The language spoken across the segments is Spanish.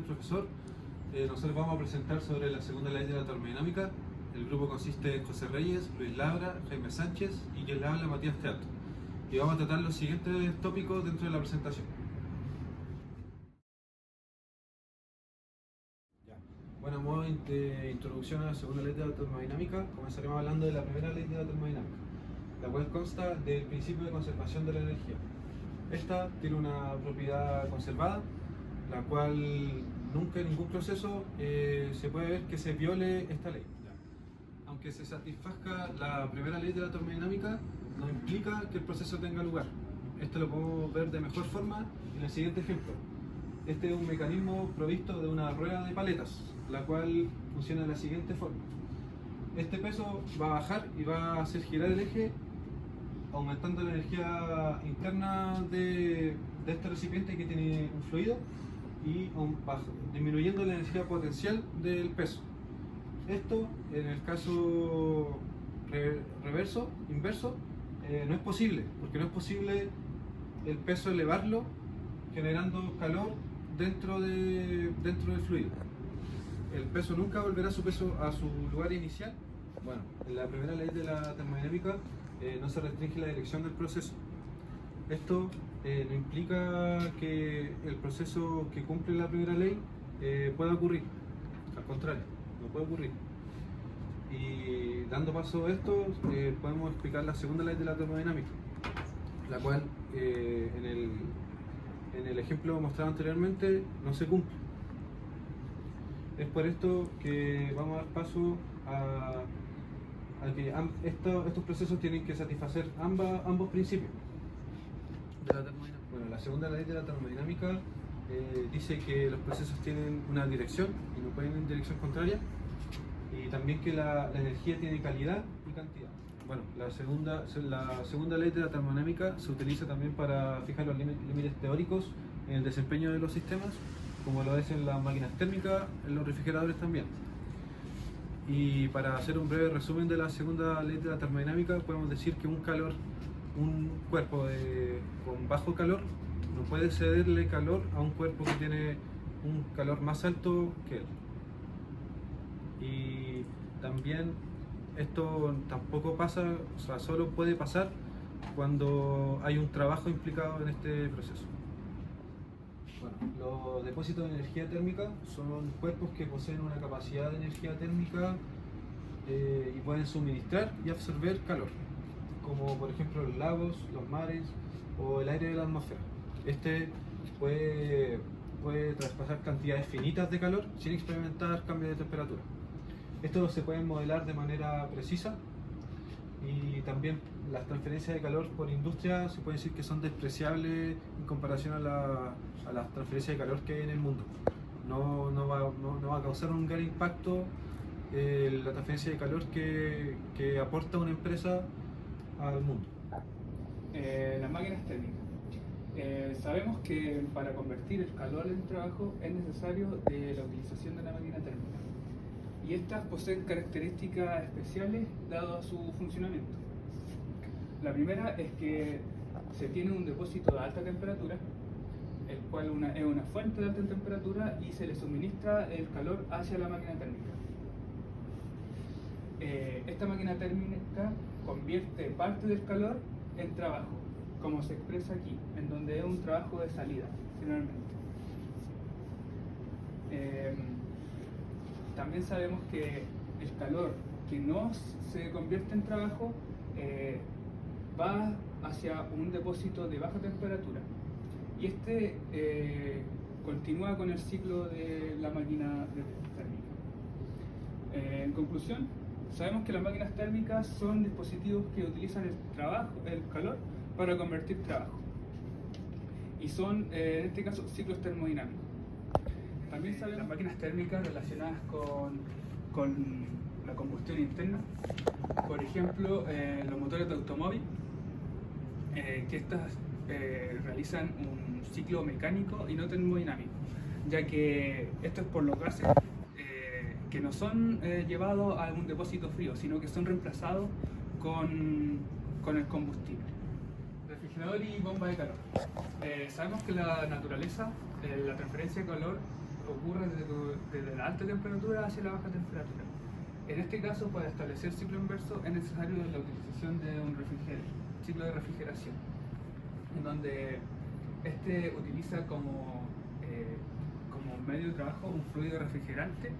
el profesor. Nosotros vamos a presentar sobre la segunda ley de la termodinámica. El grupo consiste en José Reyes, Luis Labra, Jaime Sánchez y quien le habla, Matías Teatro. Y vamos a tratar los siguientes tópicos dentro de la presentación. Bueno, a modo de introducción a la segunda ley de la termodinámica, comenzaremos hablando de la primera ley de la termodinámica, la cual consta del principio de conservación de la energía. Esta tiene una propiedad conservada, la cual nunca en ningún proceso se puede ver que se viole esta ley. Aunque se satisfazca la primera ley de la termodinámica, no implica que el proceso tenga lugar. Esto lo podemos ver de mejor forma en el siguiente ejemplo. Este es un mecanismo provisto de una rueda de paletas, la cual funciona de la siguiente forma. Este peso va a bajar y va a hacer girar el eje, aumentando la energía interna de este recipiente que tiene un fluido y disminuyendo la energía potencial del peso. Esto, en el caso inverso, no es posible, porque no es posible el peso elevarlo generando calor dentro del fluido. El peso nunca volverá a su lugar inicial. Bueno, en la primera ley de la termodinámica no se restringe la dirección del proceso. Esto no implica que el proceso que cumple la primera ley pueda ocurrir. Al contrario, no puede ocurrir. Y dando paso a esto, podemos explicar la segunda ley de la termodinámica, la cual en el ejemplo mostrado anteriormente no se cumple. Es por esto que vamos a dar paso a que estos procesos tienen que satisfacer ambos principios de la termodinámica. Bueno, la segunda ley de la termodinámica dice que los procesos tienen una dirección y no pueden ir en dirección contraria, y también que la energía tiene calidad y cantidad. Bueno, la segunda ley de la termodinámica se utiliza también para fijar los límites teóricos en el desempeño de los sistemas, como lo es en las máquinas térmicas, en los refrigeradores también. Y para hacer un breve resumen de la segunda ley de la termodinámica, podemos decir que un cuerpo con bajo calor no puede cederle calor a un cuerpo que tiene un calor más alto que él. Y también esto tampoco pasa, o sea, solo puede pasar cuando hay un trabajo implicado en este proceso. Bueno, los depósitos de energía térmica son cuerpos que poseen una capacidad de energía térmica y pueden suministrar y absorber calor, como por ejemplo los lagos, los mares o el aire de la atmósfera. Este puede traspasar cantidades finitas de calor sin experimentar cambios de temperatura. Esto se puede modelar de manera precisa, y también las transferencias de calor por industria se puede decir que son despreciables en comparación a las transferencias de calor que hay en el mundo. No va a causar un gran impacto la transferencia de calor que aporta una empresa al mundo. Las máquinas térmicas. Sabemos que para convertir el calor en trabajo es necesario la utilización de la máquina térmica. Y estas poseen características especiales dado a su funcionamiento. La primera es que se tiene un depósito de alta temperatura, el cual es una fuente de alta temperatura, y se le suministra el calor hacia la máquina térmica. Esta máquina térmica convierte parte del calor en trabajo, como se expresa aquí, en donde es un trabajo de salida, generalmente. También sabemos que el calor que no se convierte en trabajo va hacia un depósito de baja temperatura, y este continúa con el ciclo de la máquina térmica. En conclusión, sabemos que las máquinas térmicas son dispositivos que utilizan el calor para convertir trabajo, y son en este caso ciclos termodinámicos. También sabemos las máquinas térmicas relacionadas con la combustión interna, por ejemplo los motores de automóvil, que estas realizan un ciclo mecánico y no termodinámico, ya que esto es por los gases que no son llevados a un depósito frío, sino que son reemplazados con el combustible. Refrigerador y bomba de calor. Sabemos que la naturaleza, la transferencia de calor ocurre desde la alta temperatura hacia la baja temperatura. En este caso, para establecer ciclo inverso es necesario la utilización de un ciclo de refrigeración, en donde este utiliza como medio de trabajo un fluido refrigerante,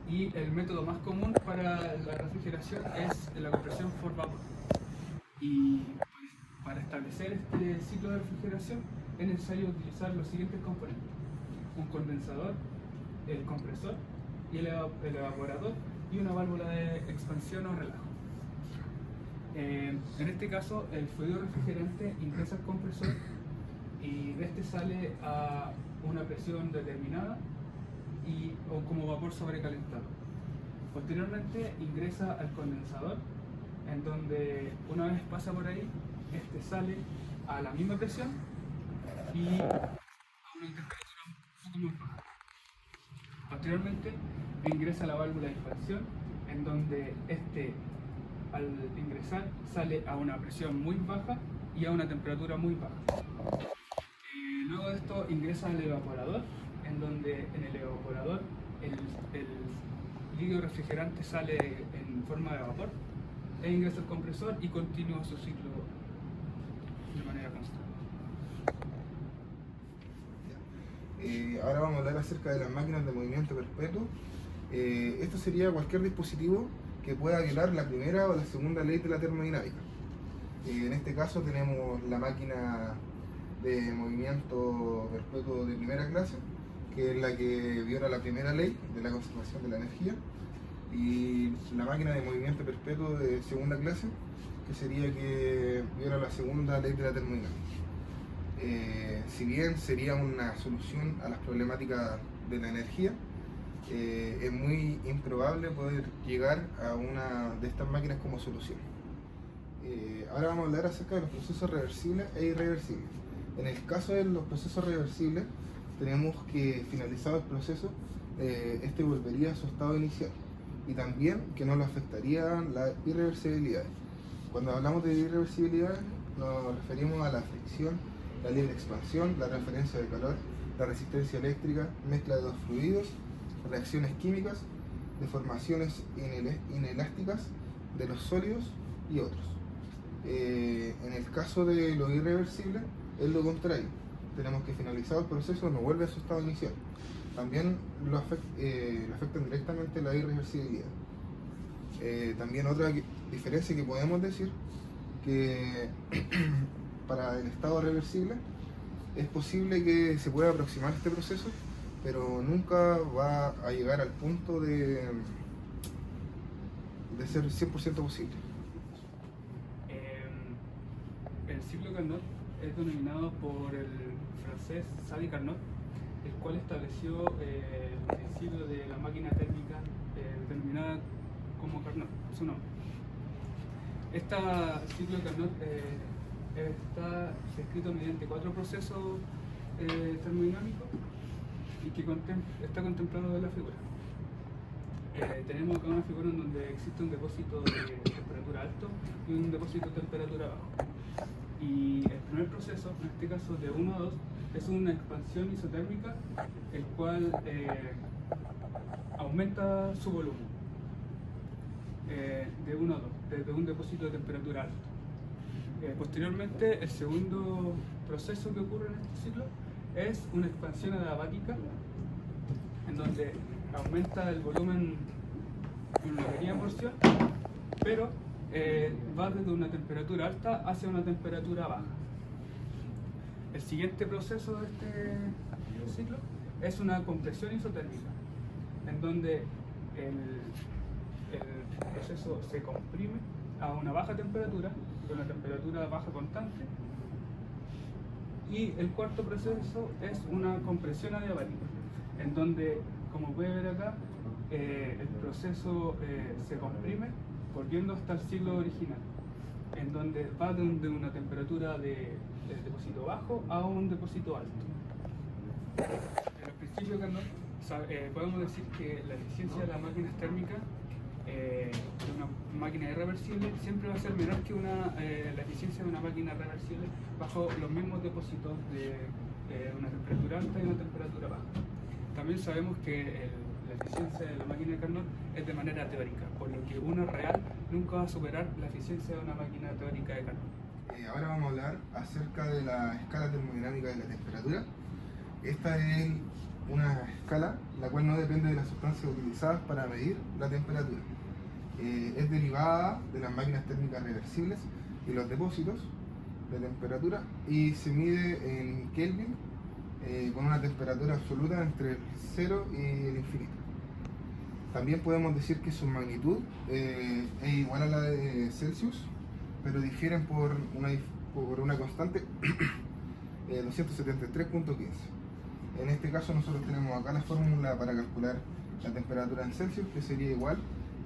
y el método más común para la refrigeración es la compresión por vapor. Y pues, para establecer este ciclo de refrigeración es necesario utilizar los siguientes componentes: un condensador, el compresor y el evaporador, y una válvula de expansión o relajo. En este caso, el fluido refrigerante ingresa al compresor y de este sale a una presión determinada o como vapor sobrecalentado. Posteriormente ingresa al condensador, en donde una vez pasa por ahí, este sale a la misma presión y a una temperatura un poco más baja. Posteriormente ingresa a la válvula de expansión, en donde este, al ingresar, sale a una presión muy baja y a una temperatura muy baja. Luego de esto ingresa al evaporador, en donde en el evaporador el líquido refrigerante sale en forma de vapor, e ingresa al compresor y continúa su ciclo de manera constante. Ahora vamos a hablar acerca de las máquinas de movimiento perpetuo. Esto sería cualquier dispositivo que pueda violar la primera o la segunda ley de la termodinámica. En este caso tenemos la máquina de movimiento perpetuo de primera clase, que es la que viola la primera ley de la conservación de la energía, y la máquina de movimiento perpetuo de segunda clase, que sería que viola la segunda ley de la termodinámica. Si bien sería una solución a las problemáticas de la energía, es muy improbable poder llegar a una de estas máquinas como solución. Ahora vamos a hablar acerca de los procesos reversibles e irreversibles. En el caso de los procesos reversibles, tenemos que, finalizado el proceso, este volvería a su estado inicial, y también que no le afectarían las irreversibilidades. Cuando hablamos de irreversibilidades, nos referimos a la fricción, la libre expansión, la transferencia de calor, la resistencia eléctrica, mezcla de dos fluidos, reacciones químicas, deformaciones inelásticas de los sólidos y otros. En el caso de lo irreversible, es lo contrario. Tenemos que, finalizado el proceso, no vuelve a su estado inicial. También lo afectan directamente la irreversibilidad. También otra diferencia que podemos decir, que para el estado reversible es posible que se pueda aproximar este proceso, pero nunca va a llegar al punto de ser 100% posible. El ciclo Carnot es denominado por el francés Sadi Carnot, el cual estableció el principio de la máquina térmica denominada como Carnot, su nombre. Este ciclo Carnot está descrito mediante 4 procesos termodinámicos y que está contemplado en la figura. Tenemos acá una figura en donde existe un depósito de temperatura alto y un depósito de temperatura bajo. Y el primer proceso, en este caso de 1 a 2, es una expansión isotérmica, el cual aumenta su volumen de 1 a 2, desde un depósito de temperatura alta. Posteriormente, el segundo proceso que ocurre en este ciclo es una expansión adiabática, en donde aumenta el volumen en una pequeña porción, pero va desde una temperatura alta hacia una temperatura baja. El siguiente proceso de este ciclo es una compresión isotérmica, en donde el proceso se comprime a una baja temperatura, de una temperatura baja constante, y el cuarto proceso es una compresión adiabática, en donde, como puede ver acá, el proceso se comprime volviendo hasta el ciclo original, en donde va de una temperatura de depósito bajo a un depósito alto. En los principios Carnot podemos decir que la eficiencia de las máquinas térmicas de una máquina irreversible siempre va a ser menor que la eficiencia de una máquina reversible bajo los mismos depósitos de una temperatura alta y una temperatura baja. también sabemos que la eficiencia de la máquina de Carnot es de manera teórica, por lo que uno real nunca va a superar la eficiencia de una máquina teórica de Carnot. Ahora vamos a hablar acerca de la escala termodinámica de la temperatura. Esta es una escala la cual no depende de las sustancias utilizadas para medir la temperatura. Es derivada de las máquinas térmicas reversibles y los depósitos de temperatura y se mide en Kelvin con una temperatura absoluta entre el 0 y el infinito. También podemos decir que su magnitud es igual a la de Celsius, pero difieren por una constante 273.15. En este caso nosotros tenemos acá la fórmula para calcular la temperatura en Celsius, que sería igual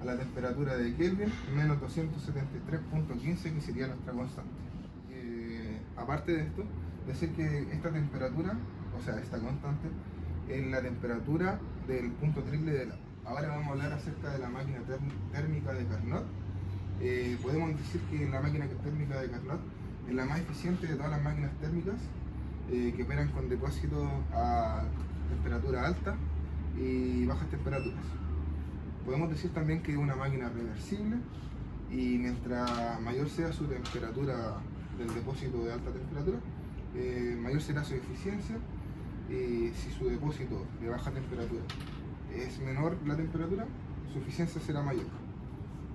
a la temperatura de Kelvin menos 273.15, que sería nuestra constante. Aparte de esto, decir que esta temperatura, o sea, esta constante, es la temperatura del punto triple del agua. Ahora vamos a hablar acerca de la máquina térmica de Carnot. Podemos decir que la máquina térmica de Carnot es la más eficiente de todas las máquinas térmicas que operan con depósitos a temperatura alta y bajas temperaturas. Podemos decir también que es una máquina reversible y mientras mayor sea su temperatura del depósito de alta temperatura, mayor será su eficiencia, y si su depósito de baja temperatura es menor la temperatura, su eficiencia será mayor.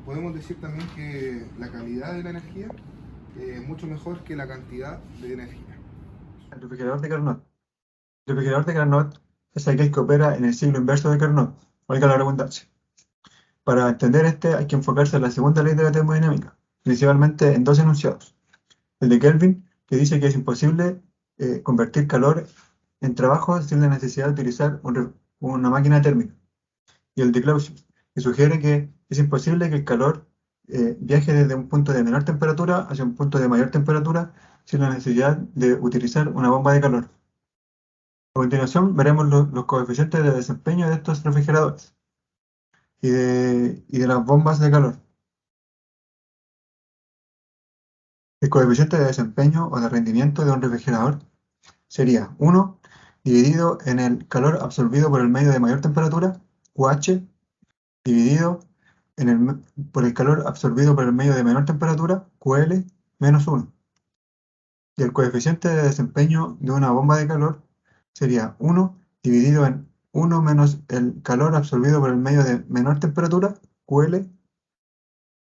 Podemos decir también que la calidad de la energía es mucho mejor que la cantidad de energía. El refrigerador de Carnot. El refrigerador de Carnot es aquel que opera en el siglo inverso de Carnot, valga la redundancia. Para entender este hay que enfocarse en la segunda ley de la termodinámica, principalmente en dos enunciados. El de Kelvin, que dice que es imposible convertir calor en trabajo sin la necesidad de utilizar una máquina térmica. Y el de Clausius, que sugiere que es imposible que el calor viaje desde un punto de menor temperatura hacia un punto de mayor temperatura sin la necesidad de utilizar una bomba de calor. A continuación veremos los coeficientes de desempeño de estos refrigeradores y de las bombas de calor. El coeficiente de desempeño o de rendimiento de un refrigerador sería 1 dividido en el calor absorbido por el medio de mayor temperatura, QH, dividido por el calor absorbido por el medio de menor temperatura, QL, menos 1. Y el coeficiente de desempeño de una bomba de calor sería 1 dividido en 1 menos el calor absorbido por el medio de menor temperatura, QL,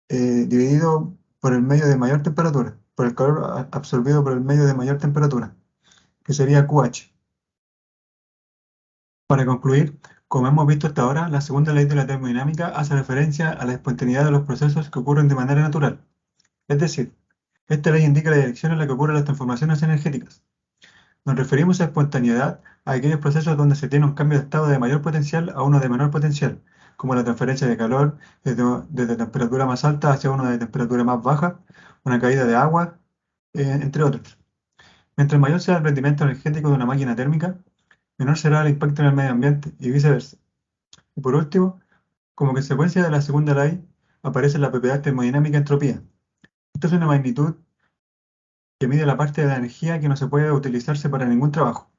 dividido por el medio de mayor temperatura, por el calor absorbido por el medio de mayor temperatura, que sería QH. Para concluir, como hemos visto hasta ahora, la segunda ley de la termodinámica hace referencia a la espontaneidad de los procesos que ocurren de manera natural. Es decir, esta ley indica la dirección en la que ocurren las transformaciones energéticas. Nos referimos a espontaneidad a aquellos procesos donde se tiene un cambio de estado de mayor potencial a uno de menor potencial, como la transferencia de calor desde temperatura más alta hacia uno de temperatura más baja, una caída de agua, entre otros. Mientras mayor sea el rendimiento energético de una máquina térmica, menor será el impacto en el medio ambiente y viceversa. Y por último, como consecuencia de la segunda ley, aparece la propiedad termodinámica entropía. Esta es una magnitud que mide la parte de la energía que no se puede utilizarse para ningún trabajo.